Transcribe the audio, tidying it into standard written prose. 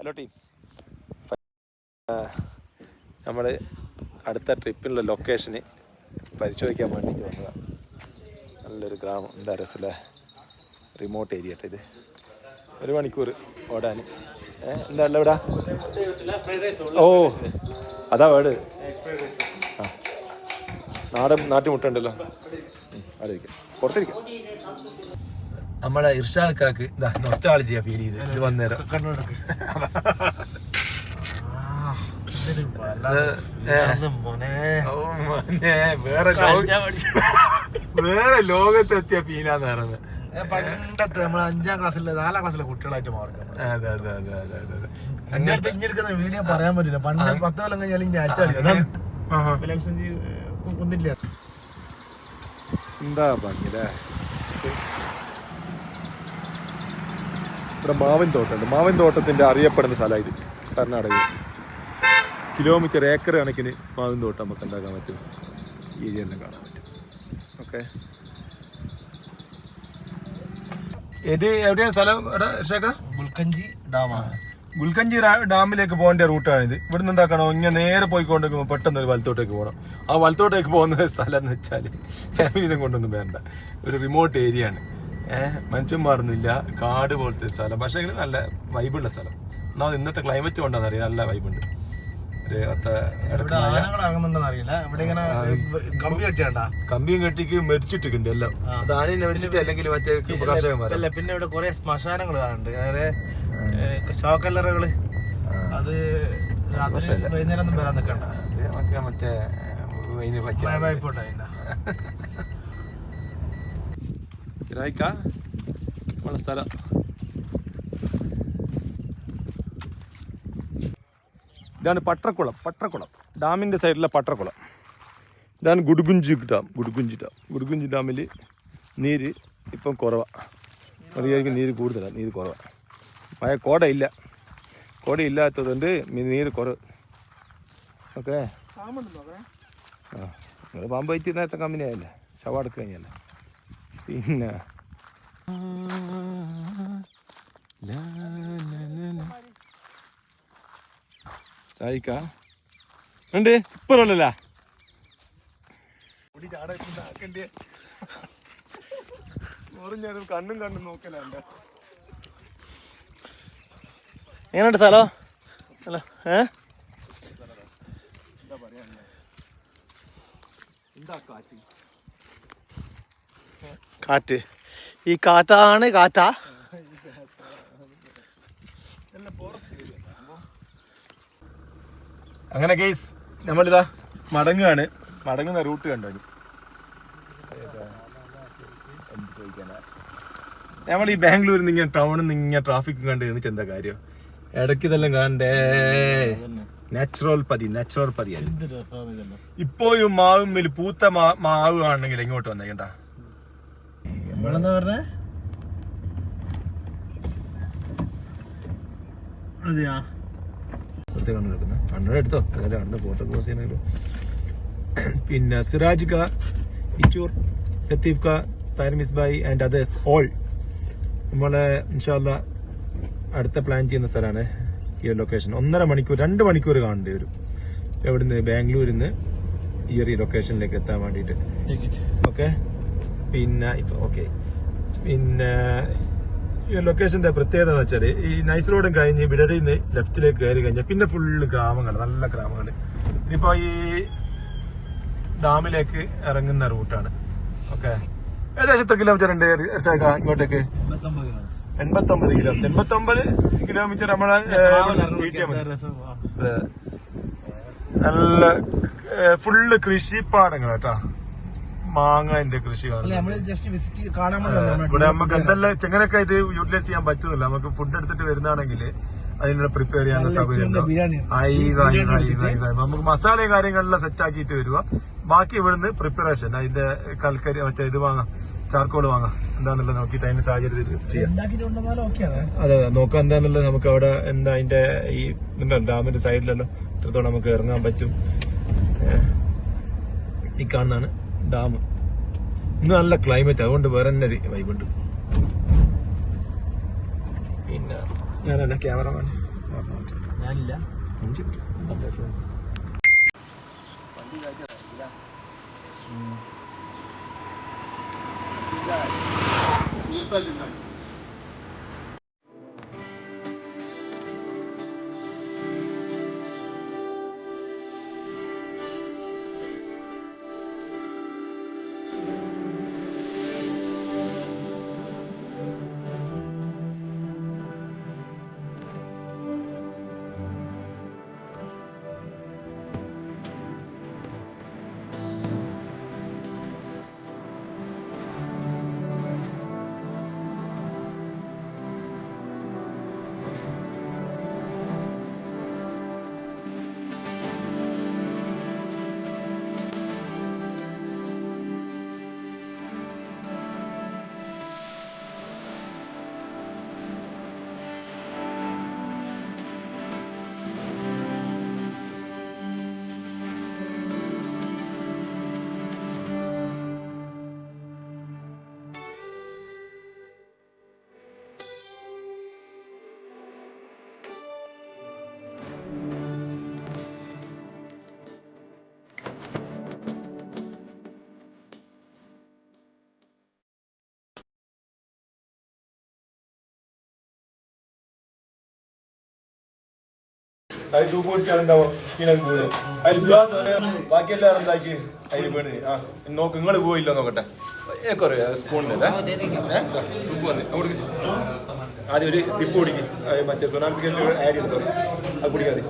Hello team, നമ്മൾ അടുത്ത ട്രിപ്പിനുള്ള ലൊക്കേഷന് പരിശോധിക്കാൻ വേണ്ടിയിട്ട് വന്നതാണ്. നല്ലൊരു ഗ്രാമം, എന്താ രസമല്ലേ, റിമോട്ട് ഏരിയ കേട്ടോ ഇത്. 1 മണിക്കൂർ ഓടാൻ. എന്താ ഉള്ള ഇവിടെ? ഓ അതാ വേട്. ആ നാട്ടുമുട്ടുണ്ടല്ലോ, അവിടെ ഇരിക്കാം, പുറത്തിരിക്കാം. നമ്മളെ ഇർഷാദ് ഇതാ നൊസ്റ്റാൾജിയ ഫീൽ ചെയ്ത് ഇത് വന്നേരം. വേറെ ലോകത്തെത്തിയ ഫീലാന്ന് പറയുന്നത്. പണ്ടത്തെ നമ്മൾ 5ാം ക്ലാസ്സിലെ 4ാം ക്ലാസ്സിലെ കുട്ടികളായിട്ട് മാറും. അതെ അതെ അതെ അതെ അതെ. അങ്ങനത്തെ ഇഞ്ഞെടുക്കുന്ന വീഡിയോ പറയാൻ പറ്റില്ല. പണ്ട് 10 കൊല്ലം കഴിഞ്ഞാൽ ഇനി അയച്ചാൽ ഒന്നില്ല. എന്താ ഭംഗില്ലേ. ഇവിടെ മാവിൻ തോട്ടമുണ്ട്. മാവിൻ തോട്ടത്തിന്റെ അറിയപ്പെടുന്ന സ്ഥലമാണ് ഇത്, കർണാടകയിൽ. കിലോമീറ്റർ ഏക്കർ കണക്കിന് മാവിൻ തോട്ടം നമുക്ക് ഉണ്ടാക്കാൻ പറ്റും, ഏരിയ എല്ലാം കാണാൻ പറ്റും. ഓക്കെ, ഇത് എവിടെയാണ് സ്ഥലം? ഗുൽക്കഞ്ചി ഡാമാണ്. ഗുൽക്കഞ്ചി ഡാമിലേക്ക് പോകേണ്ട റൂട്ടാണിത്. ഇവിടുന്ന് എന്താക്കണോ, ഇങ്ങനെ നേരെ പോയിക്കൊണ്ടിരിക്കുമ്പോൾ പെട്ടെന്ന് ഒരു വലത്തോട്ടേക്ക് പോകണം. ആ വലത്തോട്ടേക്ക് പോകുന്ന സ്ഥലം എന്ന് വെച്ചാൽ ഫാമിലിനെ കൊണ്ടൊന്നും വേണ്ട, ഒരു റിമോട്ട് ഏരിയ ആണ്. മനുഷ്യന്മാരൊന്നുമില്ല, കാട് പോലത്തെ സ്ഥലം. പക്ഷേ നല്ല വൈബുള്ള സ്ഥലം. എന്നാൽ ഇന്നത്തെ ക്ലൈമറ്റ് കൊണ്ടാണെന്ന് അറിയാം, നല്ല വൈബുണ്ട്. കമ്പിയും കെട്ടിക്ക് മരിച്ചിട്ടുണ്ട് എല്ലാം. ആനയെ മരിച്ചിട്ട് അല്ലെങ്കിൽ മറ്റേ കർഷകന്മാരല്ല. പിന്നെ ഇവിടെ കുറെ ശ്മശാനങ്ങൾ കാണുന്നുണ്ട്, ശവക്കല്ലറകള്. അത് വൈകുന്നേരം ഒന്നും വരാൻ നിൽക്കണ്ട, മറ്റേ സ്ഥലം. ഇതാണ് പട്ടക്കുളം. ഡാമിൻ്റെ സൈഡിലെ പട്ടക്കുളം. ഇതാണ് ഗുഡ്ഗുഞ്ചി ഡാം. ഗുഡ്ഗുഞ്ചി ഡാമിൽ നീര് ഇപ്പം കുറവാണ്. അറിയാമെങ്കിൽ നീര് കൂടുതലാണ്, നീര് കുറവാണ്. മഴ കോടയില്ലാത്തതുകൊണ്ട് നീര് കുറവ്. ഓക്കെ, ആ നിങ്ങൾ പാമ്പ് വൈറ്റ് നേരത്തെ കമ്പനി ആയല്ലേ, ശവടക്ക് കഴിഞ്ഞല്ലേ. പിന്നെ ഉണ്ട്, സൂപ്പർ അല്ലല്ലോ. കണ്ണും നോക്കല. എങ്ങനെയുണ്ട് സ്ഥലം? ഹലോ, കാറ്റ്. ഈ കാറ്റാണ് കാറ്റാ. അങ്ങനെ കേസ് നമ്മളിതാ മടങ്ങുന്ന റൂട്ട് കണ്ടോ. നമ്മൾ ഈ ബാംഗ്ലൂരിൽ നിന്ന് ഇങ്ങനെ ടൗണിൽ നിന്ന് ഇങ്ങനെ ട്രാഫിക് കണ്ട് എന്നിട്ട് എന്താ കാര്യം? ഇടയ്ക്ക് ഇതെല്ലാം കാണണ്ടേ. നാച്ചുറൽ പതി. ഇപ്പോഴും മാവുമ്മിൽ പൂത്ത മാവ് കാണണമെങ്കിൽ എങ്ങോട്ട് വന്നേക്കണ്ട. നമ്മളെന്താ പറഞ്ഞേ? അതെയാ, എടുത്തോ, കണ്ണ് ഫോട്ടോ പോസ് ചെയ്യണല്ലോ. പിന്നെ സിറാജ് ക, ഇച്ചൂർ, ലത്തീഫ് ക, താരിമിസ് ഭായ് ആൻഡ് അതേഴ്സ് ഓൾ നമ്മളെ ഇൻഷാ അല്ലാഹ് അടുത്ത പ്ലാൻ ചെയ്യുന്ന സ്ഥലമാണ് ഈ ലൊക്കേഷൻ. 1.5 മണിക്കൂർ 2 മണിക്കൂർ കാണേണ്ടി വരും എവിടുന്ന്, ബാംഗ്ലൂരിൽ നിന്ന് ഈ ഒരു ലൊക്കേഷനിലേക്ക് എത്താൻ വേണ്ടിയിട്ട്. ഓക്കെ, പിന്നെ പിന്നെ ഈ ലൊക്കേഷന്റെ പ്രത്യേകത എന്ന് വെച്ചാൽ ഈ നൈസ് റോഡും കഴിഞ്ഞ് വിടടിയിൽ നിന്ന് ലെഫ്റ്റിലേക്ക് കയറി കഴിഞ്ഞാൽ പിന്നെ ഫുള്ള് ഗ്രാമങ്ങൾ, നല്ല ഗ്രാമങ്ങൾ. ഇതിപ്പോ ഈ ഡാമിലേക്ക് ഇറങ്ങുന്ന റൂട്ടാണ്. ഓക്കെ, ഏകദേശം എത്ര കിലോമീറ്റർ ഉണ്ട് ഇങ്ങോട്ടേക്ക്? 89 കിലോമീറ്റർ. നമ്മളെ നല്ല ഫുള്ള് കൃഷിപ്പാടങ്ങൾ കേട്ടാ, മാങ്ങന്റെ കൃഷി. ഇവിടെ നമുക്ക് എന്തെല്ലാം ചെങ്ങനൊക്കെ ഇത് യൂട്ടിലൈസ് ചെയ്യാൻ പറ്റുന്നില്ല. നമുക്ക് ഫുഡ് എടുത്തിട്ട് വരുന്നതാണെങ്കിൽ അതിനുള്ള പ്രിപ്പയർ ചെയ്യാനുള്ള സൗകര്യം. നമുക്ക് മസാലയും കാര്യങ്ങളെല്ലാം സെറ്റ് ആക്കിയിട്ട് വരിക. ബാക്കി ഇവിടുന്ന് പ്രിപ്പറേഷൻ, അതിന്റെ കൽക്കരി മറ്റേ ഇത് വാങ്ങാം, ചാർക്കോള് വാങ്ങാം, എന്താന്നുള്ളത് നോക്കിയിട്ട് അതിന്റെ സാഹചര്യത്തിൽ ചെയ്യാം. അതെ, നോക്കാം എന്താന്നുള്ളത്. നമുക്ക് അവിടെ എന്താ അതിന്റെ ഈ ഡാമിന്റെ സൈഡിലല്ലോ ഇത്രത്തോളം നമുക്ക് ഇറങ്ങാൻ പറ്റും. ഈ കാണുന്നതാണ് ഡാം. ഇന്ന് നല്ല ക്ലൈമറ്റ്, അതുകൊണ്ട് വേറെ തന്നെ വൈബുണ്ട്. പിന്നെ ഞാനല്ല ക്യാമറമാൻ. ഞാനില്ല. അത് തൂക്ക് പിടിച്ചാലുണ്ടാവും ബാക്കിയെല്ലാം എന്താക്കി അതിൽ വീണ് നോക്ക് നിങ്ങൾ പോയില്ലോ നോക്കട്ടെ സ്പൂണില്ലേ സൂപ്പ് വന്ന് അങ്ങോട്ട് ആദ്യം ഒരു സിപ്പ് കുടിക്കും മറ്റേ സൊനാപ്പിക്കൽ ആഡ് ചെയ്തോ അത് കുടിക്കാതെ